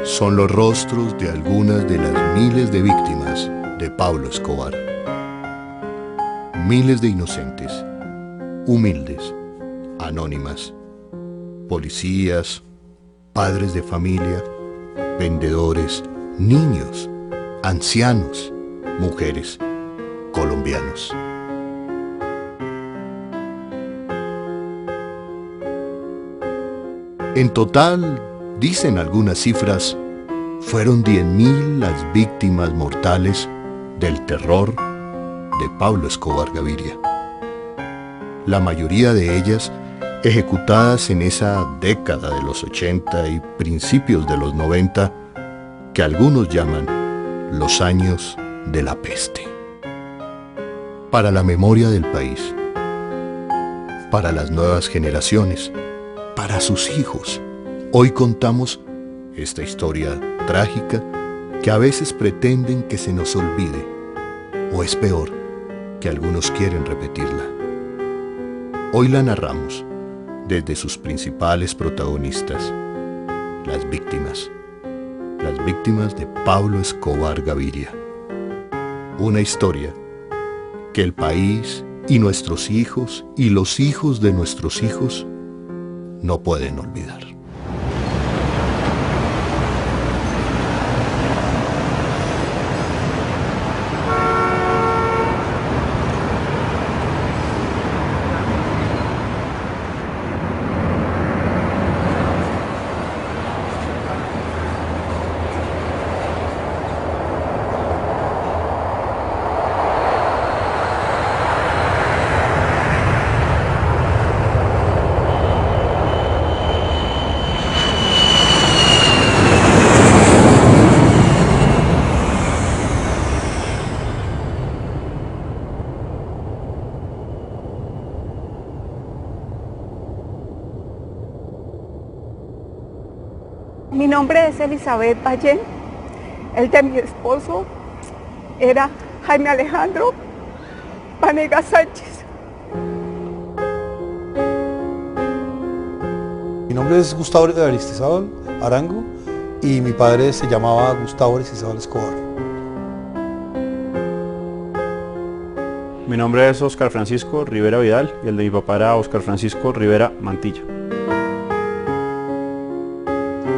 son los rostros de algunas de las miles de víctimas de Pablo Escobar. Miles de inocentes, humildes, anónimas, policías, padres de familia, vendedores, niños, ancianos, mujeres, colombianos. En total, dicen algunas cifras, fueron 10.000 las víctimas mortales del terror de Pablo Escobar Gaviria. La mayoría de ellas ejecutadas en esa década de los 80 y principios de los 90, que algunos llaman los años de la peste. Para la memoria del país, para las nuevas generaciones, para sus hijos, hoy contamos esta historia trágica que a veces pretenden que se nos olvide, o es peor, que algunos quieren repetirla. Hoy la narramos desde sus principales protagonistas, las víctimas de Pablo Escobar Gaviria. Una historia que el país y nuestros hijos y los hijos de nuestros hijos no pueden olvidar. Mi nombre es Elizabeth Ballén, el de mi esposo era Jaime Alejandro Vanegas Sánchez. Mi nombre es Gustavo Aristizábal Arango y mi padre se llamaba Gustavo Aristizábal Escobar. Mi nombre es Oscar Francisco Rivera Vidal y el de mi papá era Oscar Francisco Rivera Mantilla.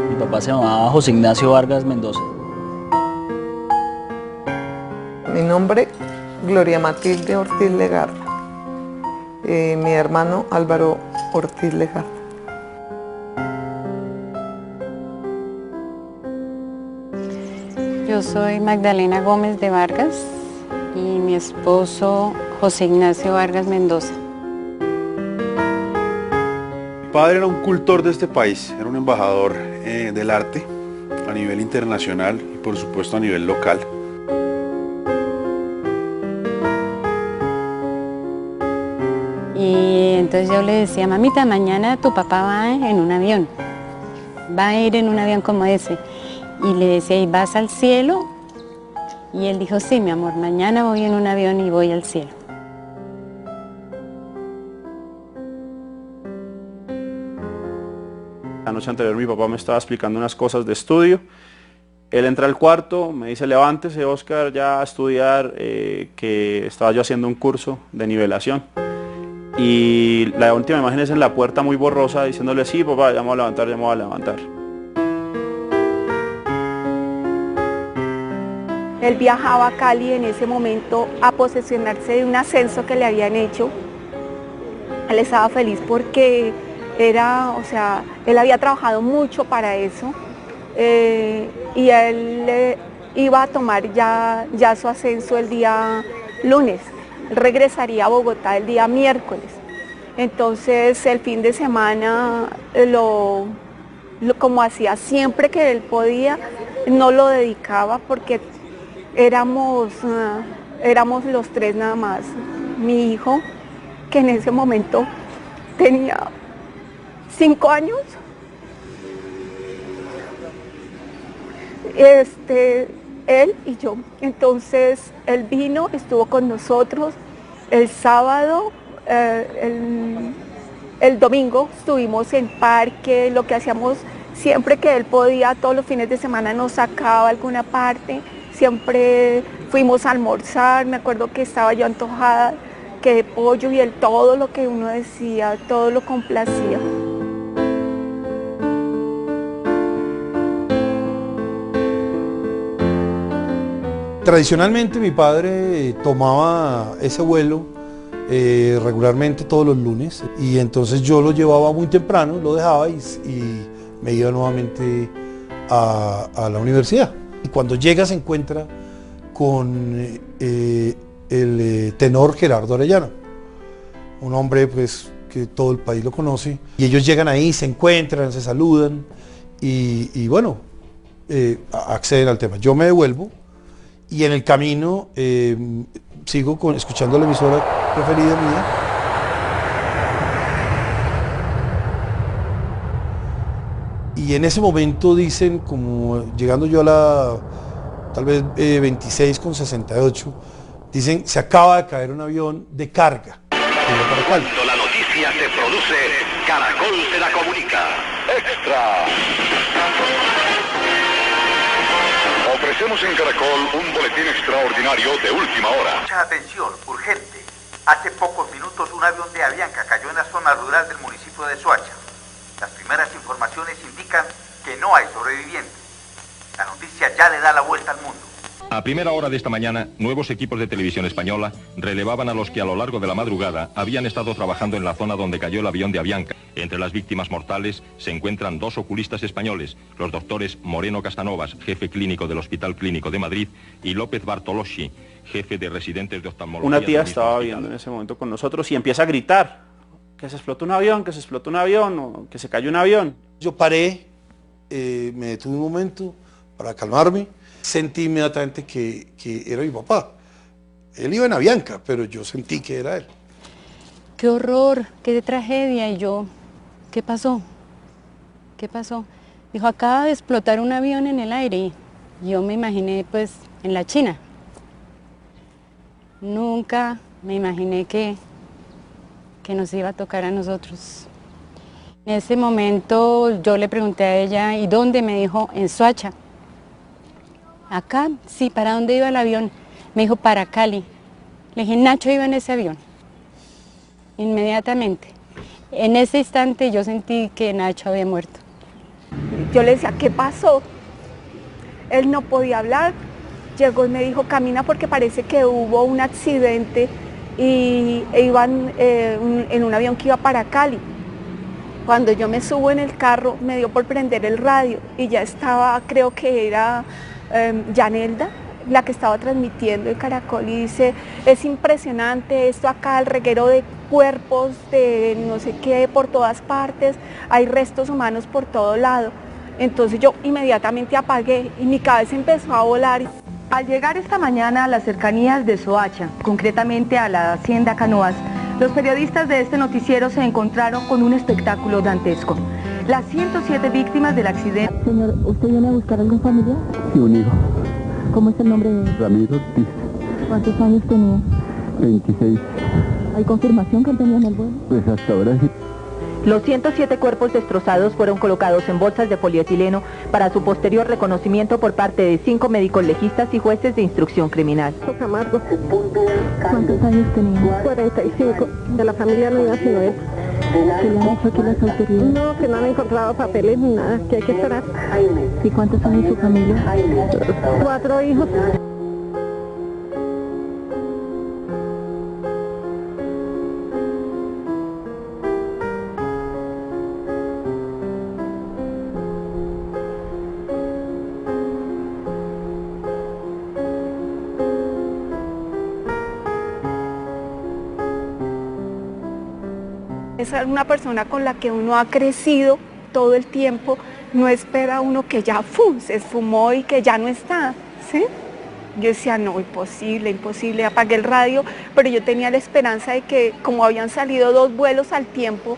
Mi papá se llamaba José Ignacio Vargas Mendoza. Mi nombre, Gloria Matilde Ortiz Legarda. Mi hermano Álvaro Ortiz Legarda. Yo soy Magdalena Gómez de Vargas y mi esposo José Ignacio Vargas Mendoza. Mi padre era un cultor de este país, era un embajador del arte a nivel internacional y por supuesto a nivel local. Y entonces yo le decía, mamita, mañana tu papá va en un avión, va a ir en un avión como ese. Y le decía, ¿y vas al cielo? Y él dijo, sí, mi amor, mañana voy en un avión y voy al cielo. La noche anterior mi papá me estaba explicando unas cosas de estudio. Él entra al cuarto, me dice, levántese, Oscar, ya a estudiar, que estaba yo haciendo un curso de nivelación. Y la última imagen es en la puerta muy borrosa, diciéndole, sí, papá, ya me voy a levantar, ya me voy a levantar. Él viajaba a Cali en ese momento a posesionarse de un ascenso que le habían hecho. Él estaba feliz porque él había trabajado mucho para eso y él iba a tomar ya su ascenso el día lunes. Él regresaría a Bogotá el día miércoles. Entonces el fin de semana como hacía siempre que él podía, no lo dedicaba porque éramos los tres nada más. Mi hijo, que en ese momento tenía 5 años, él y yo. Entonces él vino, estuvo con nosotros el sábado, el domingo estuvimos en parque, lo que hacíamos Siempre que él podía, todos los fines de semana nos sacaba a alguna parte, siempre fuimos a almorzar, me acuerdo que estaba yo antojada, que de pollo, y él todo lo que uno decía, todo lo complacía. Tradicionalmente mi padre tomaba ese vuelo regularmente todos los lunes, y entonces yo lo llevaba muy temprano, lo dejaba y me iba nuevamente a la universidad. Y cuando llega se encuentra con el tenor Gerardo Arellano, un hombre pues que todo el país lo conoce, y ellos llegan ahí, se encuentran, se saludan y bueno, acceden al tema. Yo me devuelvo y en el camino sigo escuchando la emisora preferida mía. Y en ese momento dicen, como llegando yo a la tal vez 26:68, dicen, se acaba de caer un avión de carga. Cuando la noticia se produce, Caracol se la comunica. ¡Extra! Ofrecemos en Caracol un boletín extraordinario de última hora. Mucha atención, urgente. Hace pocos minutos un avión de Avianca cayó en la zona rural del municipio de Soacha. Las primeras informaciones indican que no hay sobrevivientes. La noticia ya le da la vuelta al mundo. A primera hora de esta mañana, nuevos equipos de televisión española relevaban a los que a lo largo de la madrugada habían estado trabajando en la zona donde cayó el avión de Avianca. Entre las víctimas mortales se encuentran 2 oculistas españoles, los doctores Moreno Casanovas, jefe clínico del Hospital Clínico de Madrid, y López Bartoloschi, jefe de residentes de oftalmología. Una tía estaba viendo en ese momento con nosotros y empieza a gritar que se explotó un avión, que se explotó un avión, o que se cayó un avión. Yo paré, me detuve un momento para calmarme. Sentí inmediatamente que era mi papá. Él iba en Avianca, pero yo sentí que era él. Qué horror, qué tragedia. Y yo, ¿qué pasó? ¿Qué pasó? Dijo, acaba de explotar un avión en el aire. Y yo me imaginé pues en la China. Nunca me imaginé que nos iba a tocar a nosotros. En ese momento yo le pregunté a ella, ¿y dónde? Me dijo, en Soacha. Acá, sí, ¿para dónde iba el avión? Me dijo, para Cali. Le dije, Nacho iba en ese avión. Inmediatamente. En ese instante yo sentí que Nacho había muerto. Yo le decía, ¿qué pasó? Él no podía hablar. Llegó y me dijo, camina porque parece que hubo un accidente y iban en un avión que iba para Cali. Cuando yo me subo en el carro, me dio por prender el radio y ya estaba, creo que era Yanelda, la que estaba transmitiendo el Caracol, y dice, es impresionante esto acá, el reguero de cuerpos, de no sé qué, por todas partes, hay restos humanos por todo lado. Entonces yo inmediatamente apagué y mi cabeza empezó a volar. Al llegar esta mañana a las cercanías de Soacha, concretamente a la hacienda Canoas, los periodistas de este noticiero se encontraron con un espectáculo dantesco. Las 107 víctimas del accidente. Señor, ¿usted viene a buscar algún familiar? Sí, un hijo. ¿Cómo es el nombre de él? Ramiro Ortiz. ¿Cuántos años tenía? 26. ¿Hay confirmación que él tenía en el vuelo? Pues hasta ahora sí. Los 107 cuerpos destrozados fueron colocados en bolsas de polietileno para su posterior reconocimiento por parte de 5 médicos legistas y jueces de instrucción criminal. Camargo. ¿Cuántos años tenía? 45. De la familia no iba sino él. ¿Qué le han hecho aquí las autoridades? No, que no han encontrado papeles ni nada, que hay que esperar. ¿Y cuántos años su familia? 4 hijos. Es una persona con la que uno ha crecido todo el tiempo, no espera uno que ya se esfumó y que ya no está, ¿sí? Yo decía, no, imposible, imposible, apagué el radio, pero yo tenía la esperanza de que como habían salido 2 vuelos al tiempo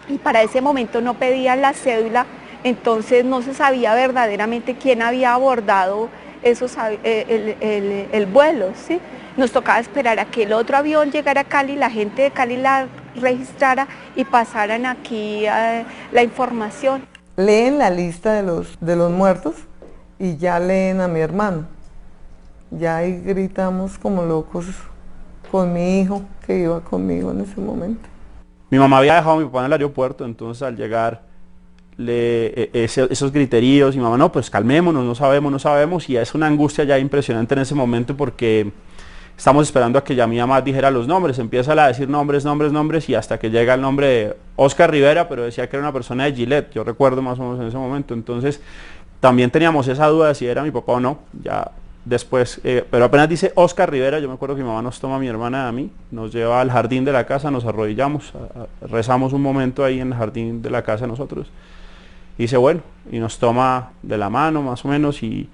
y para ese momento no pedían la cédula, entonces no se sabía verdaderamente quién había abordado el vuelo, ¿sí? Nos tocaba esperar a que el otro avión llegara a Cali, la gente de Cali la registrara y pasaran aquí la información. leen la lista de los muertos y ya leen a mi hermano. Ya ahí gritamos como locos con mi hijo que iba conmigo en ese momento. Mi mamá había dejado a mi papá en el aeropuerto, entonces al llegar esos griteríos, y mi mamá, no, pues calmémonos, no sabemos, y es una angustia ya impresionante en ese momento porque estamos esperando a que ya mi mamá dijera los nombres, empieza a decir nombres, y hasta que llega el nombre de Oscar Rivera, pero decía que era una persona de Gillette, yo recuerdo más o menos en ese momento, entonces también teníamos esa duda de si era mi papá o no, ya después, pero apenas dice Oscar Rivera, yo me acuerdo que mi mamá nos toma a mi hermana y a mí, nos lleva al jardín de la casa, nos arrodillamos, rezamos un momento ahí en el jardín de la casa nosotros, y dice bueno, y nos toma de la mano más o menos, y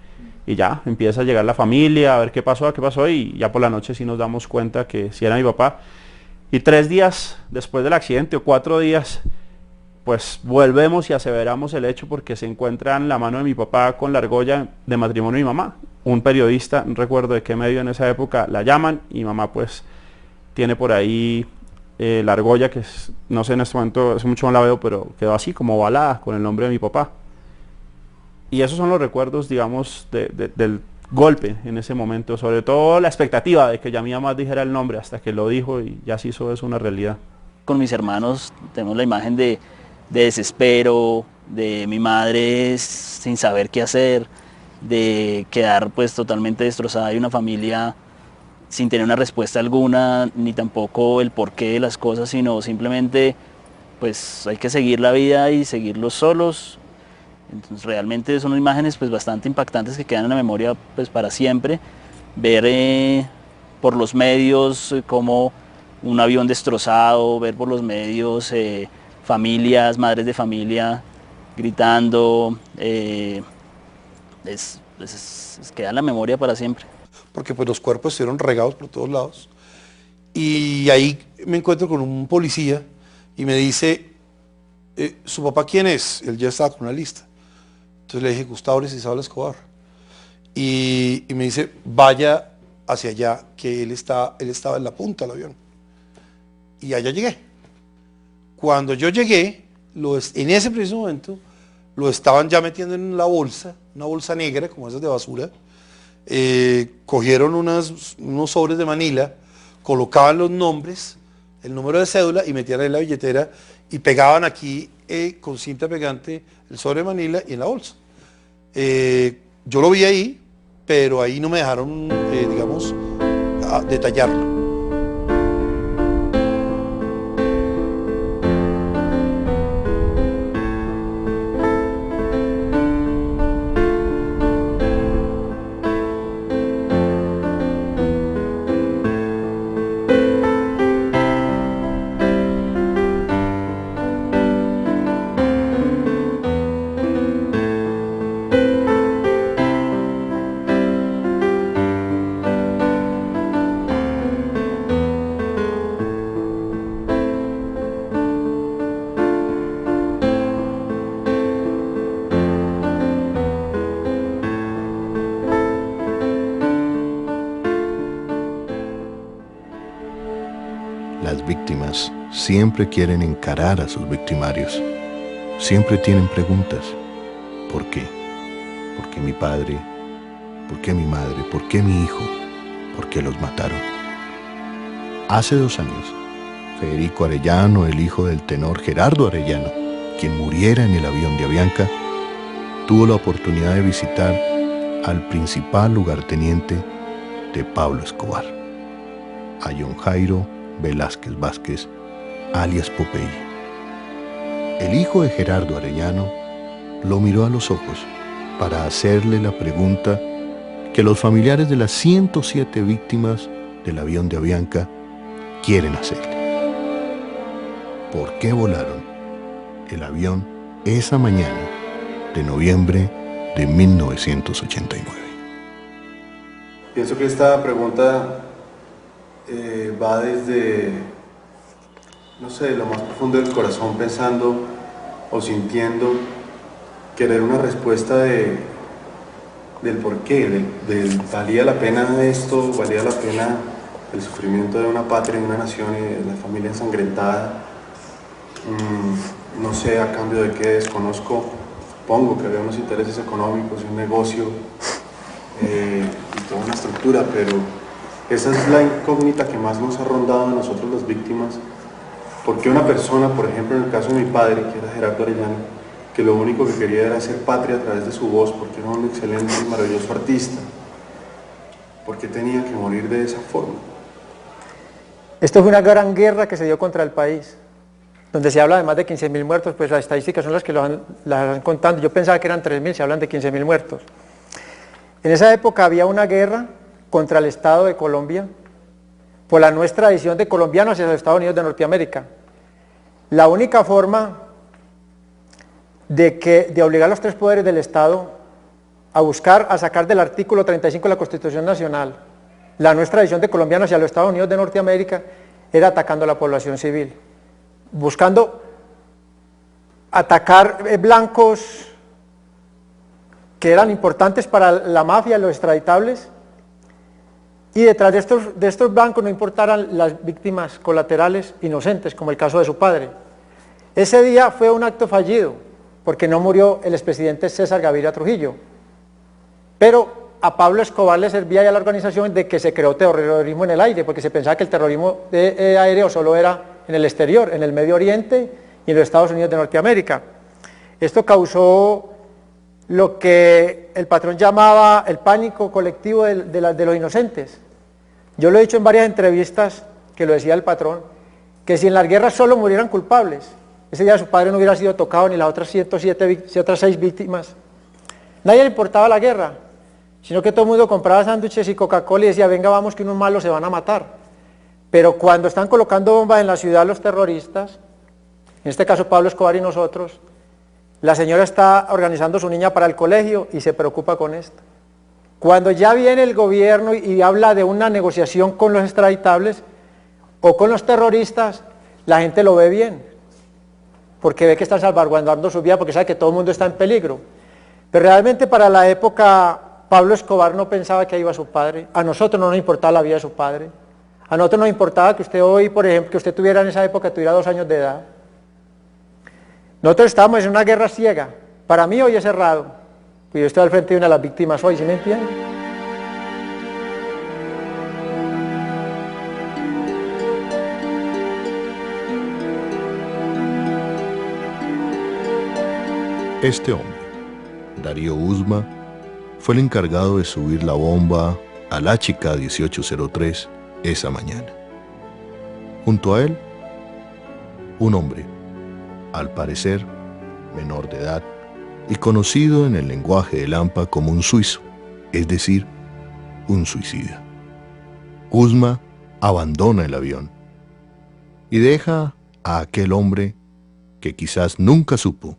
ya empieza a llegar la familia a ver qué pasó, y ya por la noche sí nos damos cuenta que sí era mi papá. Y 3 días después del accidente, o 4 días, pues volvemos y aseveramos el hecho porque se encuentra en la mano de mi papá con la argolla de matrimonio de mi mamá. Un periodista, no recuerdo de qué medio en esa época, la llaman y mamá pues tiene por ahí la argolla que no sé en este momento, hace mucho no la veo, pero quedó así como ovalada con el nombre de mi papá. Y esos son los recuerdos, digamos, del golpe en ese momento, sobre todo la expectativa de que ya mi mamá dijera el nombre hasta que lo dijo y ya se hizo eso una realidad. Con mis hermanos tenemos la imagen de desespero, de mi madre sin saber qué hacer, de quedar pues totalmente destrozada y una familia sin tener una respuesta alguna, ni tampoco el porqué de las cosas, sino simplemente pues hay que seguir la vida y seguirlos solos. Entonces realmente son imágenes pues bastante impactantes que quedan en la memoria pues para siempre. Ver por los medios como un avión destrozado, ver por los medios familias, madres de familia gritando, queda en la memoria para siempre. Porque pues los cuerpos estuvieron regados por todos lados. Y ahí me encuentro con un policía y me dice, ¿su papá quién es? Él ya estaba con una lista. Entonces le dije, Gustavo Aristizábal Escobar. Y me dice, vaya hacia allá, que él estaba en la punta del avión. Y allá llegué. Cuando yo llegué, en ese preciso momento, lo estaban ya metiendo en la bolsa, una bolsa negra, como esas de basura. Cogieron unos sobres de Manila, colocaban los nombres, el número de cédula y metían en la billetera y pegaban aquí con cinta pegante el sobre de Manila y en la bolsa. Yo lo vi ahí, pero ahí no me dejaron, digamos, detallarlo. Las víctimas siempre quieren encarar a sus victimarios. Siempre tienen preguntas. ¿Por qué? ¿Por qué mi padre? ¿Por qué mi madre? ¿Por qué mi hijo? ¿Por qué los mataron? Hace 2 años, Federico Arellano, el hijo del tenor Gerardo Arellano, quien muriera en el avión de Avianca, tuvo la oportunidad de visitar al principal lugarteniente de Pablo Escobar, a John Jairo Velázquez Vázquez, alias Popeye. El hijo de Gerardo Arellano lo miró a los ojos para hacerle la pregunta que los familiares de las 107 víctimas del avión de Avianca quieren hacerle. ¿Por qué volaron el avión esa mañana de noviembre de 1989? Pienso que esta pregunta va desde, no sé, lo más profundo del corazón, pensando o sintiendo, querer una respuesta del por qué, valía la pena esto, valía la pena el sufrimiento de una patria, de una nación y de la familia ensangrentada, no sé a cambio de qué, desconozco supongo que había unos intereses económicos y un negocio y toda una estructura, pero esa es la incógnita que más nos ha rondado a nosotros las víctimas. Porque una persona, por ejemplo en el caso de mi padre, que era Gerardo Arellano, que lo único que quería era hacer patria a través de su voz, porque era un excelente y maravilloso artista, ¿por qué tenía que morir de esa forma? Esto fue una gran guerra que se dio contra el país, donde se habla de más de 15.000 muertos, pues las estadísticas son las que las van contando. Yo pensaba que eran 3.000, se hablan de 15.000 muertos. En esa época había una guerra contra el Estado de Colombia, por la nuestra tradición de colombianos hacia los Estados Unidos de Norteamérica. La única forma de obligar a los tres poderes del Estado a sacar del artículo 35 de la Constitución Nacional la nuestra tradición de colombianos hacia los Estados Unidos de Norteamérica era atacando a la población civil, buscando atacar blancos que eran importantes para la mafia, los extraditables, y detrás de estos blancos no importaran las víctimas colaterales inocentes, como el caso de su padre. Ese día fue un acto fallido, porque no murió el expresidente César Gaviria Trujillo, pero a Pablo Escobar le servía ya la organización de que se creó terrorismo en el aire, porque se pensaba que el terrorismo aéreo solo era en el exterior, en el Medio Oriente y en los Estados Unidos de Norteamérica. Esto causó lo que el patrón llamaba el pánico colectivo de los inocentes. Yo lo he dicho en varias entrevistas, que lo decía el patrón, que si en las guerras solo murieran culpables, ese día su padre no hubiera sido tocado ni las otras 6 víctimas. Nadie le importaba la guerra, sino que todo el mundo compraba sándwiches y Coca-Cola y decía, venga, vamos que unos malos se van a matar. Pero cuando están colocando bombas en la ciudad los terroristas, en este caso Pablo Escobar y nosotros, la señora está organizando a su niña para el colegio y se preocupa con esto. Cuando ya viene el gobierno y habla de una negociación con los extraditables o con los terroristas, la gente lo ve bien, porque ve que están salvaguardando su vida, porque sabe que todo el mundo está en peligro. Pero realmente para la época Pablo Escobar no pensaba que ahí iba su padre, a nosotros no nos importaba la vida de su padre, a nosotros nos importaba que usted hoy, por ejemplo, que usted tuviera en esa época, tuviera 2 años de edad. Nosotros estábamos en una guerra ciega. Para mí hoy es errado, porque yo estoy al frente de una de las víctimas hoy, ¿sí me entienden? Este hombre, Darío Uzma, fue el encargado de subir la bomba al HK 1803 esa mañana. Junto a él, un hombre, al parecer menor de edad y conocido en el lenguaje de Lampa como un suizo, es decir, un suicida. Uzma abandona el avión y deja a aquel hombre que quizás nunca supo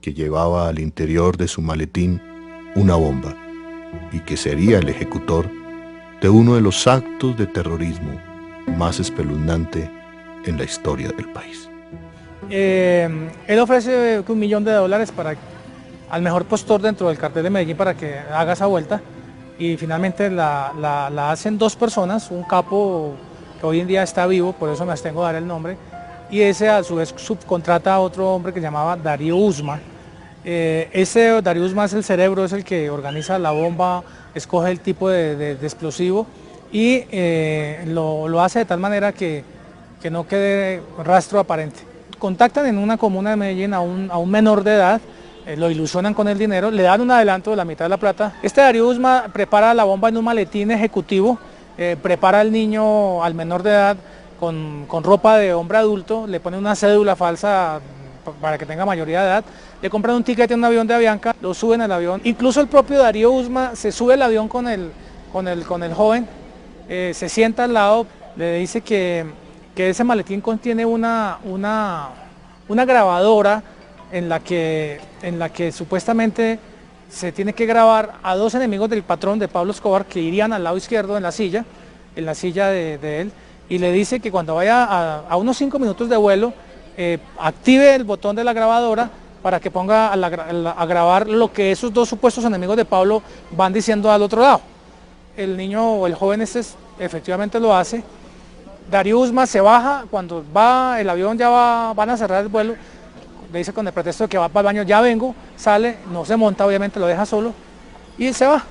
que llevaba al interior de su maletín una bomba y que sería el ejecutor de uno de los actos de terrorismo más espeluznante en la historia del país. Él ofrece $1 millón al mejor postor dentro del cartel de Medellín para que haga esa vuelta, y finalmente la hacen 2 personas, un capo que hoy en día está vivo, por eso me abstengo de dar el nombre, y ese a su vez subcontrata a otro hombre que se llamaba Darío Uzma. Ese Darío Uzma es el cerebro, es el que organiza la bomba, escoge el tipo de explosivo y lo hace de tal manera que no quede rastro aparente. Contactan en una comuna de Medellín a un menor de edad, lo ilusionan con el dinero, le dan un adelanto de la mitad de la plata. Este Darío Uzma prepara la bomba en un maletín ejecutivo, prepara al niño, al menor de edad, con ropa de hombre adulto, le pone una cédula falsa para que tenga mayoría de edad, le compran un ticket en un avión de Avianca, lo suben al avión. Incluso el propio Darío Uzma se sube al avión con el joven, se sienta al lado, le dice que ese maletín contiene una grabadora en la que supuestamente se tiene que grabar a 2 enemigos del patrón de Pablo Escobar que irían al lado izquierdo en la silla de él, y le dice que cuando vaya a unos 5 minutos de vuelo, active el botón de la grabadora para que ponga a grabar lo que esos 2 supuestos enemigos de Pablo van diciendo al otro lado. El niño o el joven efectivamente lo hace. Darío Uzma se baja, cuando va el avión van a cerrar el vuelo, le dice con el pretexto de que va para el baño, ya vengo, sale, no se monta, obviamente lo deja solo y se va.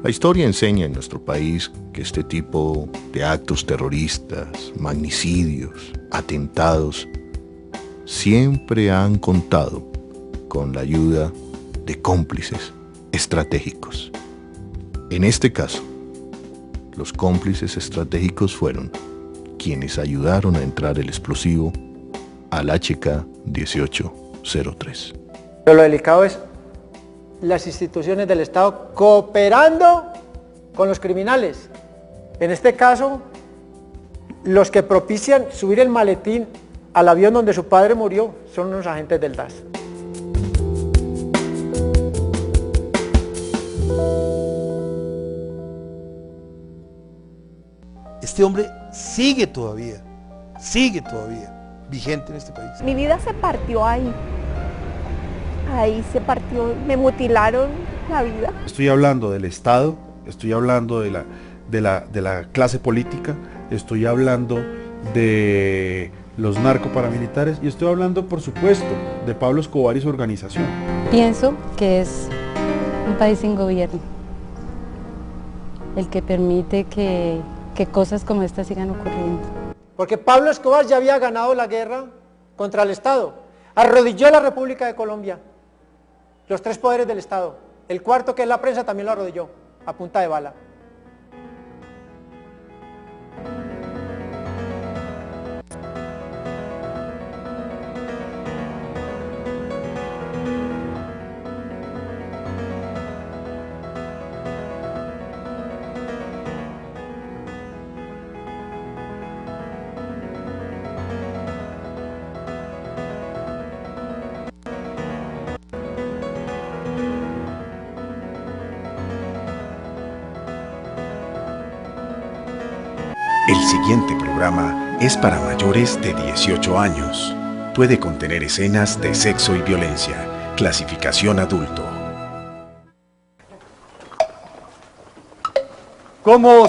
La historia enseña en nuestro país que este tipo de actos terroristas, magnicidios, atentados, siempre han contado con la ayuda de cómplices estratégicos. En este caso, los cómplices estratégicos fueron quienes ayudaron a entrar el explosivo al HK 1803. Pero lo delicado es las instituciones del Estado cooperando con los criminales. En este caso, los que propician subir el maletín al avión donde su padre murió son unos agentes del DAS. Este hombre sigue todavía vigente en este país. Mi vida se partió ahí. Ahí se partió, me mutilaron la vida. Estoy hablando del Estado, estoy hablando de la clase política, estoy hablando de los narcoparamilitares y estoy hablando, por supuesto, de Pablo Escobar y su organización. Pienso que es un país sin gobierno, el que permite que cosas como estas sigan ocurriendo. Porque Pablo Escobar ya había ganado la guerra contra el Estado, arrodilló la República de Colombia, los tres poderes del Estado, el cuarto, que es la prensa, también lo arrodilló a punta de bala. El siguiente programa es para mayores de 18 años. Puede contener escenas de sexo y violencia. Clasificación adulto. Como